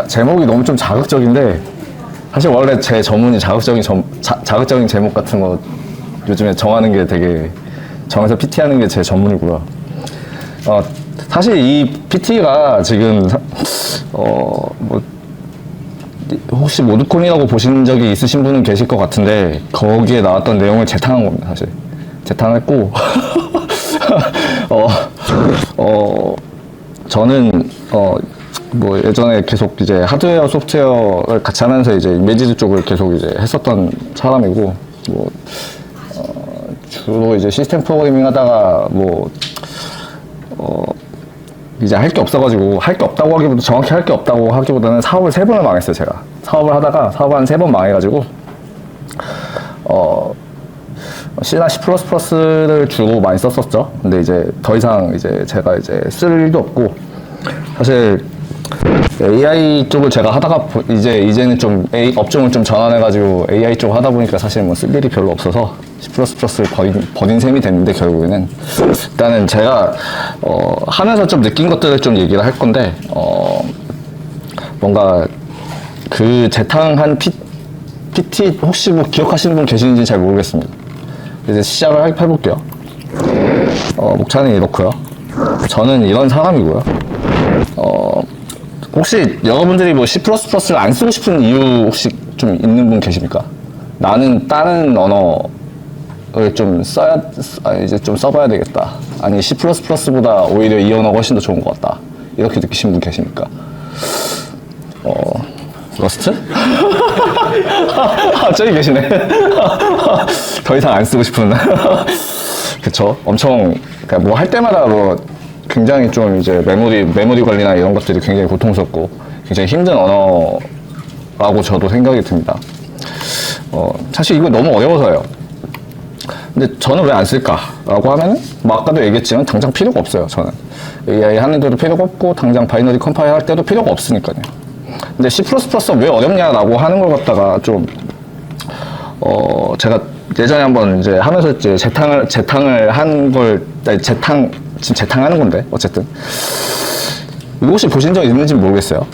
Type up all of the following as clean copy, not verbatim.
제목이 너무 좀 자극적인데, 사실 원래 제 전문이 자극적인 제목 같은 거 요즘에 정하는 게 되게, 정해서 PT 하는 게 제 전문이고요. 사실 이 PT가 지금, 혹시 모드콘이라고 보신 적이 있으신 분은 계실 것 같은데, 거기에 나왔던 내용을 재탕한 겁니다, 사실. 재탕했고, 저는, 예전에 계속 이제 하드웨어, 소프트웨어를 같이 하면서 이제 이미지즈 쪽을 계속 이제 했었던 사람이고, 주로 이제 시스템 프로그래밍 하다가, 이제 할 게 없어가지고, 할 게 없다고 하기보다, 정확히 할 게 없다고 하기보다는 사업을 3번을 망했어요, 제가. 사업을 하다가, 사업 한 3번 망해가지고, C나 C++를 주로 많이 썼었죠. 근데 이제 더 이상 이제 제가 이제 쓸 일도 없고, 사실 AI 쪽을 제가 하다가 이제는 좀 업종을 좀 전환해가지고 AI 쪽 하다 보니까 사실 뭐 쓸 일이 별로 없어서 C++를 버린 셈이 됐는데, 결국에는 일단은 제가 하면서 좀 느낀 것들을 좀 얘기를 할 건데, 뭔가 그 재탕한 PT 혹시 뭐 기억하시는 분 계시는지 잘 모르겠습니다. 이제 시작을 해볼게요. 목차는 이렇고요. 저는 이런 사람이고요. 혹시 여러분들이 뭐 C++를 안 쓰고 싶은 이유 혹시 좀 있는 분 계십니까? 나는 다른 언어를 좀 이제 좀 써봐야 되겠다. 아니, C++보다 오히려 이 언어가 훨씬 더 좋은 것 같다. 이렇게 느끼신 분 계십니까? 러스트? 저기 계시네. 더 이상 안 쓰고 싶은. 그쵸. 엄청, 그러니까 뭐 할 때마다 굉장히 좀 이제 메모리 관리나 이런 것들이 굉장히 고통스럽고 굉장히 힘든 언어라고 저도 생각이 듭니다. 사실 이거 너무 어려워서요. 근데 저는 왜 안 쓸까라고 하면은, 뭐 아까도 얘기했지만 당장 필요가 없어요, 저는. AI 하는 데도 필요가 없고, 당장 바이너리 컴파일 할 때도 필요가 없으니까요. 근데 C++가 왜 어렵냐라고 하는 걸 갖다가 좀, 제가 예전에 한번 이제 하면서 이제 재탕을 한 걸, 지금 재탕하는 건데, 어쨌든. 이거 혹시 보신 적 있는지 모르겠어요.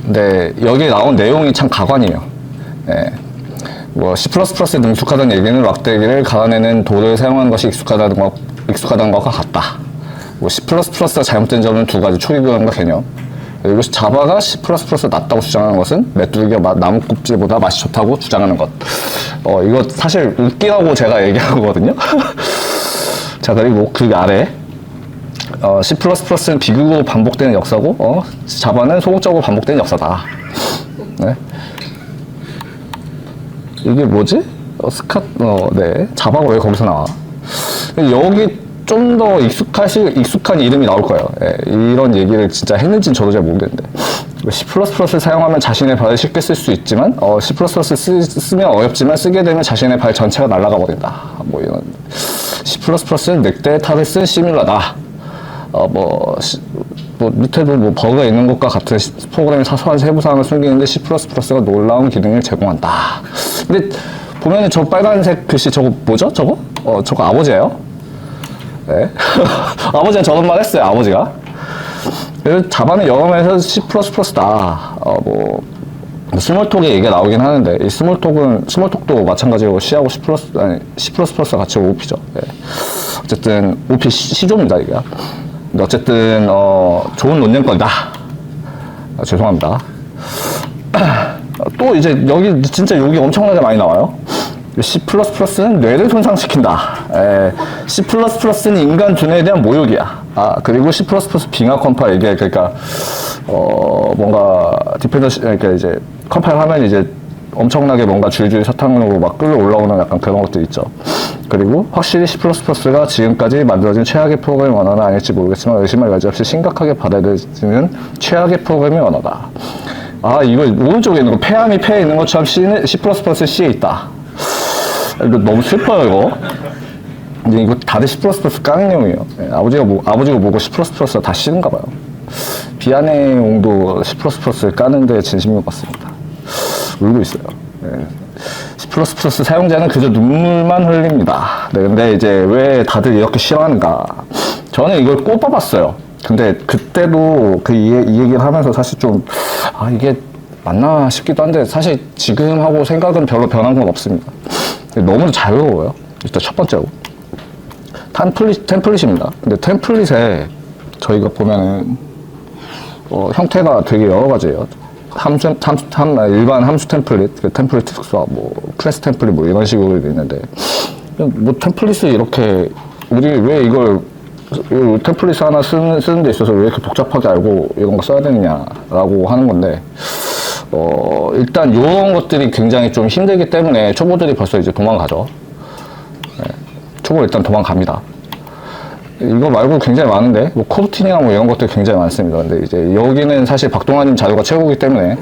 근데 여기에 나온 내용이 참 가관이에요. 네. 뭐 C++에 능숙하다는 얘기는 락대기를 갈아내는 도를 사용하는 것이 익숙하다는 것과 같다. 뭐 C++가 잘못된 점은 2가지: 초기교환과 개념. 그리고 자바가 C++가 낫다고 주장하는 것은 메뚜기가 나무껍질보다 맛이 좋다고 주장하는 것. 이거 사실 웃기라고 제가 얘기한 거거든요. 자, 그리고 그 아래 C++는 비극으로 반복되는 역사고, 자바는 소극적으로 반복되는 역사다. 네. 이게 뭐지? 네. 자바가 왜 거기서 나와? 여기 좀 더 익숙한 이름이 나올 거예요. 예, 이런 얘기를 진짜 했는지는 저도 잘 모르겠는데. C++를 사용하면 자신의 발을 쉽게 쓸 수 있지만, C++를 쓰면 어렵지만 쓰게 되면 자신의 발 전체가 날아가 버린다. 뭐 이런. C++는 늑대의 탈을 쓴 시뮬러다. 밑에도 뭐 버그가 있는 것과 같은 프로그램의 사소한 세부사항을 숨기는데 C++가 놀라운 기능을 제공한다. 근데 보면은 저 빨간색 글씨 저거 뭐죠? 저거 아버지예요? 네. 아버지가 저런 말 했어요, 아버지가. 그래서 자바는 여러 면에서 C++다. 스몰톡에 얘기가 나오긴 하는데, 이 스몰톡도 마찬가지로 C하고 C++가 같이 OP죠. 네. 어쨌든, OP C조입니다, 이게. 근데 어쨌든, 좋은 논쟁거리다. 죄송합니다. 또 이제 여기 진짜 욕이 엄청나게 많이 나와요. C++는 뇌를 손상시킨다. C++는 인간 두뇌에 대한 모욕이야. 그리고 C++ 빙하 컴파일, 이게 그러니까 뭔가 그러니까 이제 컴파일 하면 이제 엄청나게 뭔가 줄줄이 사탕으로 막 끌어 올라오는 약간 그런 것도 있죠. 그리고 확실히 C++가 지금까지 만들어진 최악의 프로그래밍 언어는 아닐지 모르겠지만 의심할 여지 없이 심각하게 받아들여지는 최악의 프로그래밍 언어다. 이거 오른쪽에 있는 거, 폐암이 폐에 있는 것처럼 C++는 C에 있다. 이거 너무 슬퍼요, 이거. 근데 이거 다들 C++ 까는 내용이에요. 네, 아버지가 보고 C++가 다 싫은가 봐요. 비아네 옹도 C++ 까는데 진심인 것 같습니다. 울고 있어요. 네. C++ 사용자는 그저 눈물만 흘립니다. 네, 근데 이제 왜 다들 이렇게 싫어하는가? 저는 이걸 꼽아봤어요. 근데 그때도 이 얘기를 하면서 사실 좀, 이게 맞나 싶기도 한데, 사실 지금하고 생각은 별로 변한 건 없습니다. 너무 자유로워요. 일단 첫 번째로. 템플릿입니다. 근데 템플릿에 저희가 보면은, 형태가 되게 여러 가지예요. 일반 함수 템플릿, 템플릿 특수화, 클래스 템플릿 이런 식으로 있는데, 뭐 템플릿을 이렇게, 우리 왜 이걸 템플릿 하나 쓰는 데 있어서 왜 이렇게 복잡하게 알고 이런 거 써야 되느냐라고 하는 건데, 일단 이런 것들이 굉장히 좀 힘들기 때문에 초보들이 벌써 이제 도망가죠. 네, 초보 일단 도망갑니다. 이거 말고 굉장히 많은데, 코르틴이나 이런 것들이 굉장히 많습니다. 근데 이제 여기는 사실 박동환님 자료가 최고이기 때문에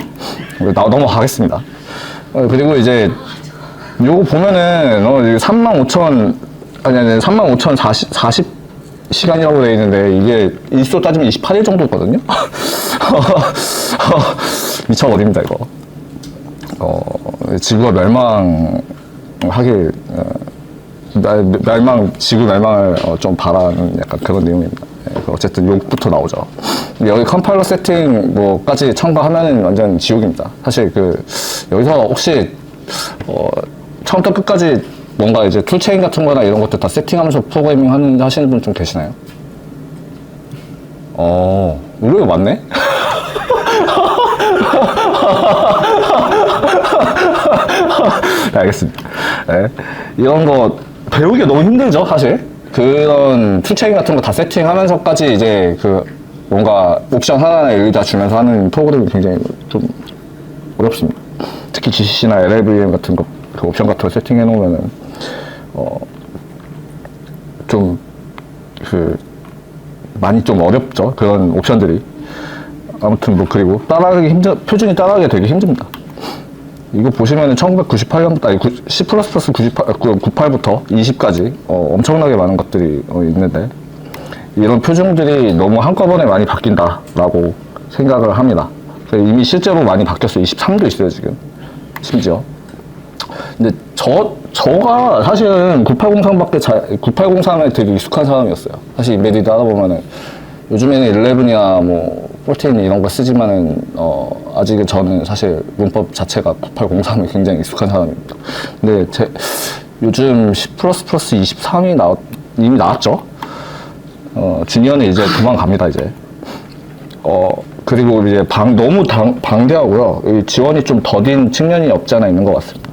넘어가겠습니다. 그리고 이제 요거 보면은 35,040 시간이라고 되어 있는데 이게 일수 따지면 28일 정도거든요. 미쳐버립니다 이거. 지구가 멸망하길 지구 멸망을 좀 바라는 약간 그런 내용입니다. 어쨌든 욕부터 나오죠. 여기 컴파일러 세팅 까지 첨가하면은 완전 지옥입니다. 사실 여기서 혹시 처음부터 끝까지 뭔가 이제 툴체인 같은 거나 이런 것들 다 세팅하면서 프로그래밍 하시는 분 좀 계시나요? 의외로 많네? 네, 알겠습니다. 네. 이런 거 배우기 너무 힘들죠, 사실. 그런 툴체인 같은 거 다 세팅하면서까지 이제 뭔가 옵션 하나에 여기다 주면서 하는 프로그램이 굉장히 좀 어렵습니다. 특히 GCC나 LLVM 같은 거, 옵션 같은 거 세팅해 놓으면은, 많이 좀 어렵죠. 그런 옵션들이. 아무튼 그리고 표준이 따라가기 되게 힘듭니다. 이거 보시면은 1998년부터, C++ 98부터 20까지, 엄청나게 많은 것들이 있는데, 이런 표준들이 너무 한꺼번에 많이 바뀐다라고 생각을 합니다. 이미 실제로 많이 바뀌었어요. 23도 있어요, 지금. 심지어. 근데 저가 사실은 9803에 되게 익숙한 사람이었어요. 사실 인베디드 하다 보면은 요즘에는 11이나 14 이런 거 쓰지만은 아직은 저는 사실 문법 자체가 9803에 굉장히 익숙한 사람입니다. 근데 요즘 C++ 23이 이미 나왔죠. 주니어는 이제 도망갑니다 이제. 그리고 이제 너무 방대하고요. 지원이 좀 더딘 측면이 없지 않아 있는 것 같습니다.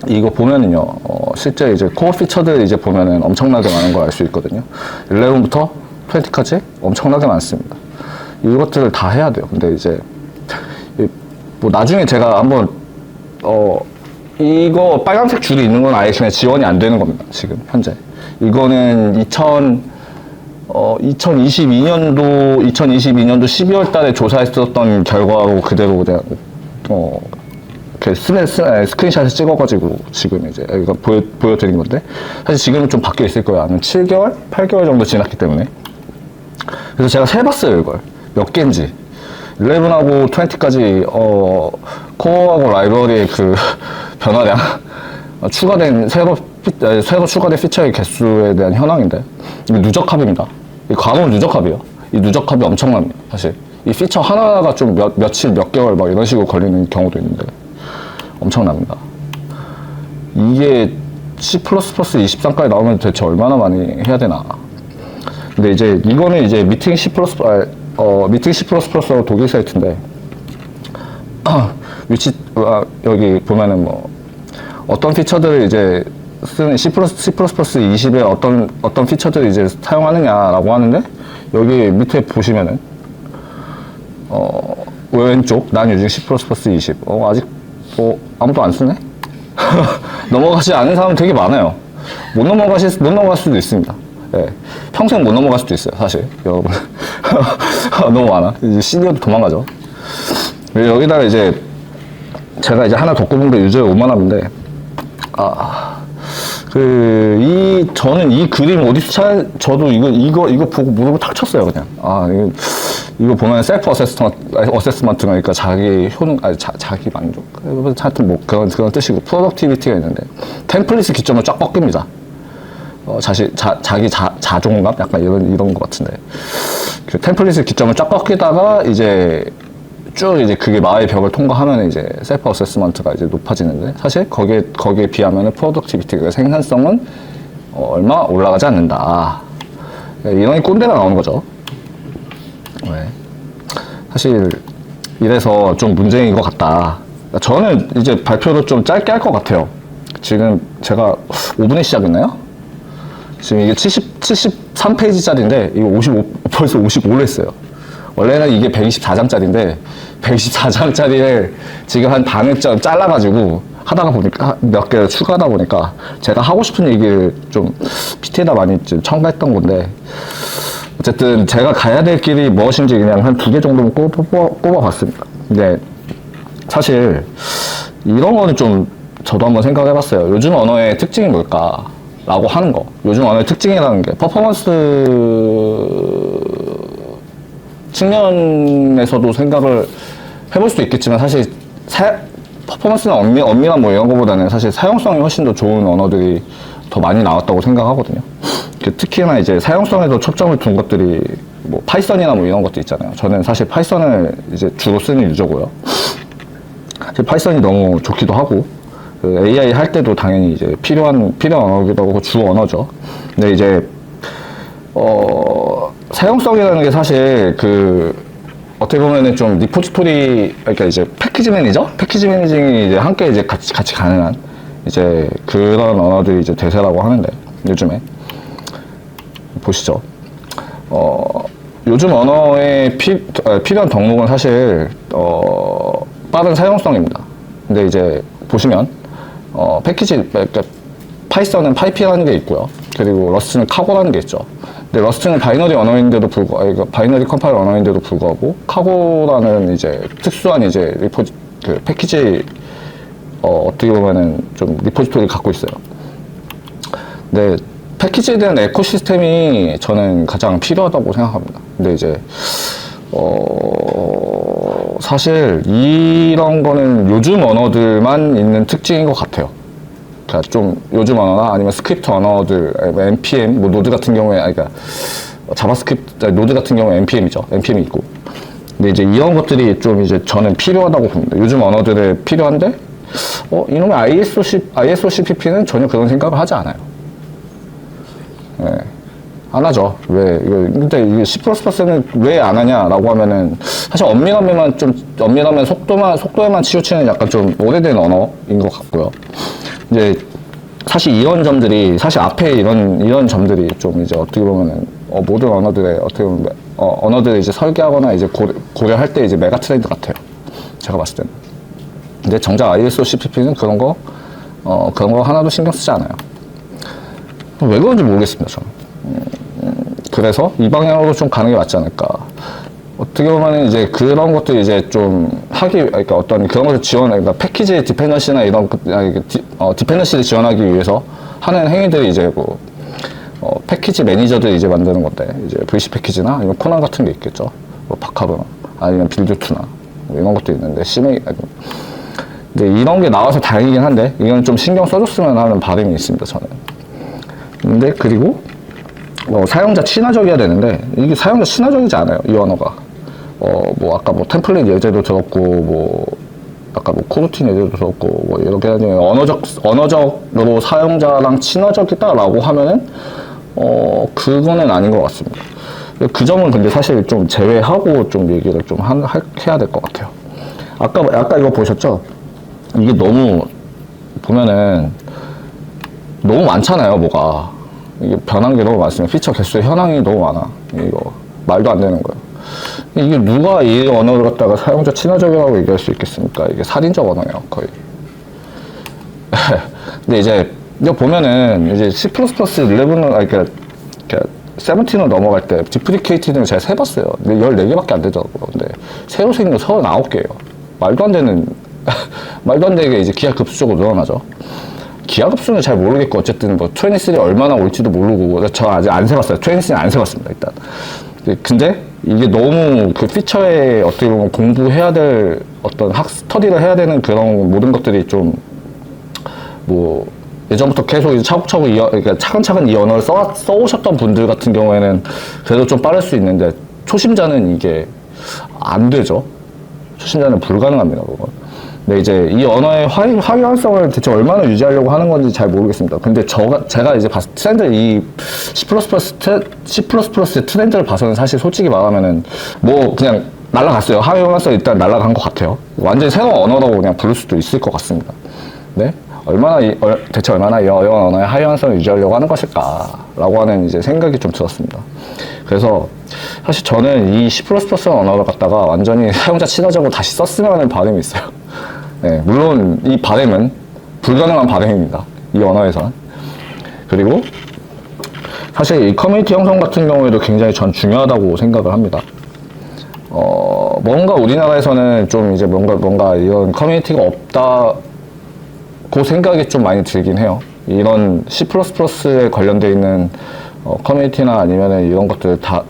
이거 보면은요, 실제 이제 코어 피처들 이제 보면은 엄청나게 많은 걸 알 수 있거든요. 11부터 20까지 엄청나게 많습니다. 이것들을 다 해야 돼요. 근데 이제, 나중에 제가 한번, 이거 빨간색 줄이 있는 건 아예 그냥 지원이 안 되는 겁니다. 지금, 현재. 이거는 2022년도 12월 달에 조사했었던 결과로 그대로 그냥, 스크린샷을 찍어가지고 지금 이제 이거 보여드린 건데, 사실 지금은 좀 바뀌어 있을 거예요. 아니면 7개월? 8개월 정도 지났기 때문에. 그래서 제가 세봤어요, 이걸. 몇 개인지. 11하고 20까지, 코어하고 라이브러리의 변화량, 새로 추가된 피처의 개수에 대한 현황인데, 이게 누적합입니다. 이 과목 누적합이에요. 이 누적합이 엄청납니다, 사실. 이 피처 하나가 좀 며칠, 몇 개월 이런 식으로 걸리는 경우도 있는데, 엄청납니다. 이게 C++ 23까지 나오면 대체 얼마나 많이 해야 되나. 근데 이제 이거는 이제 미팅 C++ 독일 사이트인데, 여기 보면은 어떤 피처들을 이제 쓰는 C++ 20에 어떤 피처들을 이제 사용하느냐라고 하는데, 여기 밑에 보시면은, 왼쪽, 난 요즘 C++ 20. 아직 아무도 안 쓰네? 넘어가지 않은 사람 되게 많아요. 못 넘어갈 수도 있습니다. 예. 평생 못 넘어갈 수도 있어요, 사실. 여러분. 너무 많아. 이제 시니어도 도망가죠. 여기다가 이제, 제가 이제 하나 더 꼽은 게 유저의 오만함인데, 저는 이 그림 어디서 저도 이거 보고 무릎을 탁 쳤어요, 그냥. 이거 보면 셀프 어세스먼트, 그러니까 자기 효능, 자기 만족. 하여튼 뭐 그런 뜻이고, 프로덕티비티가 있는데, 템플릿의 기점을 쫙 꺾입니다. 자기 자존감? 약간 이런 것 같은데. 그 템플릿의 기점을 쫙 꺾이다가, 이제, 쭉 이제 그게 마의 벽을 통과하면 이제 셀프 어세스먼트가 이제 높아지는데, 사실 거기에 비하면 프로덕티비티가 생산성은 얼마 올라가지 않는다. 이런 꼰대가 나오는 거죠. 네. 사실 이래서 좀 문제인 것 같다. 저는 이제 발표를 좀 짧게 할 것 같아요. 지금 제가 5분에 시작했나요? 지금 이게 73페이지짜리인데 이거 벌써 55를 했어요. 원래는 이게 124장짜리인데 124장짜리를 지금 한 반을 잘라가지고 하다가 보니까 몇 개를 추가하다 보니까 제가 하고 싶은 얘기를 좀 PT에다 많이 좀 첨가했던 건데, 어쨌든 제가 가야 될 길이 무엇인지 그냥 한 2개 정도는 꼽아봤습니다. 근데 사실 이런 거는 좀 저도 한번 생각해봤어요. 요즘 언어의 특징이 뭘까? 라고 하는 거. 요즘 언어의 특징이라는 게 퍼포먼스 측면에서도 생각을 해볼 수도 있겠지만, 사실 퍼포먼스나 엄밀한 뭐 이런 거보다는 사실 사용성이 훨씬 더 좋은 언어들이 더 많이 나왔다고 생각하거든요. 특히나 이제 사용성에도 초점을 둔 것들이 뭐 파이썬이나 뭐 이런 것도 있잖아요. 저는 사실 파이썬을 이제 주로 쓰는 유저고요. 사실 파이썬이 너무 좋기도 하고, 그 AI 할 때도 당연히 이제 필요한 언어기도 하고 주 언어죠. 근데 이제 사용성이라는 게 사실 어떻게 보면은 좀 리포지토리, 그러니까 이제 패키지 매니징이 이제 함께 이제 같이 가능한 이제 그런 언어들이 이제 대세라고 하는데, 요즘에 보시죠. 요즘 언어에 필요한 덕목은 사실 빠른 사용성입니다. 근데 이제 보시면 그러니까 파이썬은 파이피라는 게 있고요. 그리고 러스트는 카고라는 게 있죠. 근데 러스트는 바이너리 언어인데도 불구하고, 바이너리 컴파일 언어인데도 불구하고, 카고라는 이제 특수한 이제 패키지, 어떻게 보면은 좀 리포지토리를 갖고 있어요. 근데 패키지에 대한 에코시스템이 저는 가장 필요하다고 생각합니다. 근데 이제, 사실 이런 거는 요즘 언어들만 있는 특징인 것 같아요. 그러니까 좀 요즘 언어나 아니면 스크립트 언어들, npm, 뭐 노드 같은 경우에, 그러니까 자바스크립트, 노드 같은 경우에 npm이죠. npm이 있고. 근데 이제 이런 것들이 좀 이제 저는 필요하다고 봅니다. 요즘 언어들에 필요한데, 이놈의 ISOCPP는 전혀 그런 생각을 하지 않아요. 네. 안 하죠. 근데 이게 C++는 왜 안 하냐라고 하면은, 사실 엄밀하면 속도에만 치우치는 약간 좀 오래된 언어인 것 같고요. 이제, 사실 이런 점들이, 사실 앞에 이런 점들이 좀 이제 어떻게 보면은, 모든 언어들을 이제 설계하거나 이제 고려할 때 이제 메가 트렌드 같아요. 제가 봤을 때는. 근데 정작 ISOCPP는 그런 거 하나도 신경 쓰지 않아요. 왜 그런지 모르겠습니다, 저는. 그래서 이 방향으로 좀 가는 게 맞지 않을까. 어떻게 보면 이제 그런 것들 이제 좀 그러니까 어떤 그런 것을 그러니까 패키지 디펜던시나 디펜던시를 지원하기 위해서 하는 행위들이 이제 패키지 매니저들이 이제 만드는 건데, 이제 VC 패키지나 아니면 코난 같은 게 있겠죠. 뭐 바카브나 아니면 빌드투나 뭐 이런 것도 있는데, 근데 이런 게 나와서 다행이긴 한데, 이건 좀 신경 써줬으면 하는 바람이 있습니다, 저는. 근데 그리고 사용자 친화적이어야 되는데, 이게 사용자 친화적이지 않아요, 이 언어가. 아까 템플릿 예제도 들었고, 아까 코루틴 예제도 들었고, 이렇게 하면 언어적으로 사용자랑 친화적이다라고 하면은, 그거는 아닌 것 같습니다. 그 점은 근데 사실 좀 제외하고 좀 얘기를 좀 해야 될 것 같아요. 아까 이거 보셨죠? 이게 보면은, 너무 많잖아요, 뭐가. 이게 변한 게 너무 많습니다. 피처 개수의 현황이 너무 많아. 이거 말도 안 되는 거예요. 이게 누가 이 언어를 갖다가 사용자 친화적이라고 얘기할 수 있겠습니까? 이게 살인적 언어예요, 거의. 근데 이제 이거 보면은 이제 C++ 11은 그러니까 17을 넘어갈 때 디프리케이티드는 제가 세봤어요. 근데 14개밖에 안 되더라고요. 근데 새로 생긴 거 39개예요. 말도 안 되게 이제 기하급수적으로 늘어나죠. 기하급수는 잘 모르겠고 어쨌든 뭐 23 얼마나 올지도 모르고 저 아직 안 세봤어요. 23는 안 세봤습니다 일단. 근데 이게 너무 그 피처에 어떻게 보면 공부해야 될 어떤 스터디를 해야 되는 그런 모든 것들이 좀 뭐 예전부터 계속 이제 차곡차곡 그러니까 차근차근 이 언어를 써오셨던 분들 같은 경우에는 그래도 좀 빠를 수 있는데 초심자는 이게 안 되죠. 초심자는 불가능합니다, 그건. 근데 이제 이 언어의 화려성을 대체 얼마나 유지하려고 하는 건지 잘 모르겠습니다. 근데 제가 이제 트렌드 이 C++의 트렌드를 봐서는 사실 솔직히 말하면은 뭐 그냥 날아갔어요. 화려성 일단 날아간 것 같아요. 완전히 새로운 언어라고 그냥 부를 수도 있을 것 같습니다. 네? 대체 얼마나 이 언어의 하이완성을 유지하려고 하는 것일까라고 하는 이제 생각이 좀 들었습니다. 그래서 사실 저는 이 C++ 언어를 갖다가 완전히 사용자 친화적으로 다시 썼으면 하는 바람이 있어요. 네, 물론 이 바람은 불가능한 바람입니다. 이 언어에서는. 그리고 사실 이 커뮤니티 형성 같은 경우에도 굉장히 전 중요하다고 생각을 합니다. 뭔가 우리나라에서는 좀 이제 뭔가 이런 커뮤니티가 없다고 생각이 좀 많이 들긴 해요. 이런 C++에 관련되어 있는 커뮤니티나 아니면은 이런 것들 다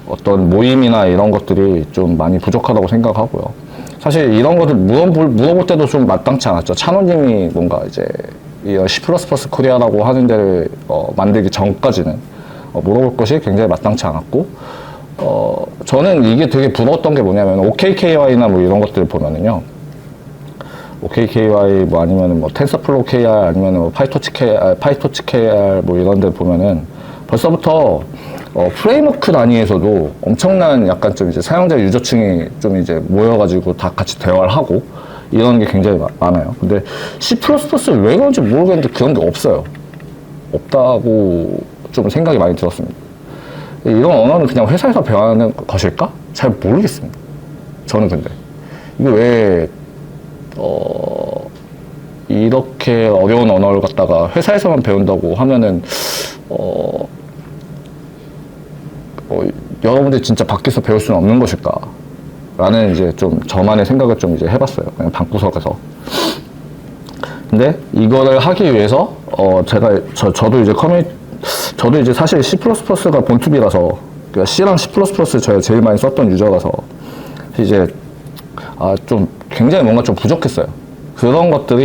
어떤 모임이나 이런 것들이 좀 많이 부족하다고 생각하고요. 사실 이런 것들 물어볼 때도 좀 마땅치 않았죠. 찬호님이 뭔가 이제 이 C++ 코리아라고 하는 데를 만들기 전까지는 물어볼 것이 굉장히 마땅치 않았고, 저는 이게 되게 부러웠던 게 뭐냐면 OKKY나 뭐 이런 것들 보면은요. OKKY 뭐 아니면은 뭐 텐서플로우 KR 아니면은 뭐 파이토치 KR 뭐 이런 데 보면은 벌써부터 프레임워크 단위에서도 엄청난 약간 좀 이제 사용자 유저층이 좀 이제 모여가지고 다 같이 대화를 하고 이런 게 굉장히 많아요. 근데 C++를 왜 그런지 모르겠는데 그런 게 없어요. 없다고 좀 생각이 많이 들었습니다. 이런 언어는 그냥 회사에서 배워하는 것일까? 잘 모르겠습니다. 저는 근데 이게 왜 이렇게 어려운 언어를 갖다가 회사에서만 배운다고 하면은 여러분들이 진짜 밖에서 배울 수는 없는 것일까? 라는 이제 좀 저만의 생각을 좀 이제 해봤어요. 그냥 방구석에서. 근데 이거를 하기 위해서 저도 이제 사실 C++가 본투비라서 그러니까 C랑 C++ 제가 제일 많이 썼던 유저라서 이제 좀 굉장히 뭔가 좀 부족했어요. 그런 것도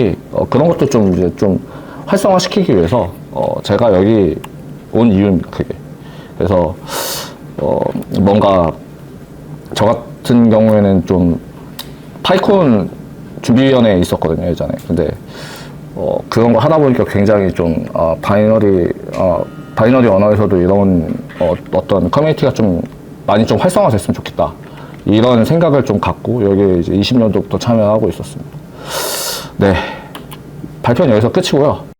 좀 이제 좀 활성화시키기 위해서 제가 여기 온 이유입니다. 그게. 그래서 뭔가 저 같은 경우에는 좀 파이콘 준비위원회에 있었거든요, 예전에. 근데 그런 거 하다 보니까 굉장히 좀 바이너리 언어에서도 이런 어떤 커뮤니티가 좀 많이 좀 활성화됐으면 좋겠다. 이런 생각을 좀 갖고 여기 이제 20년도부터 참여하고 있었습니다. 네, 발표는 여기서 끝이고요.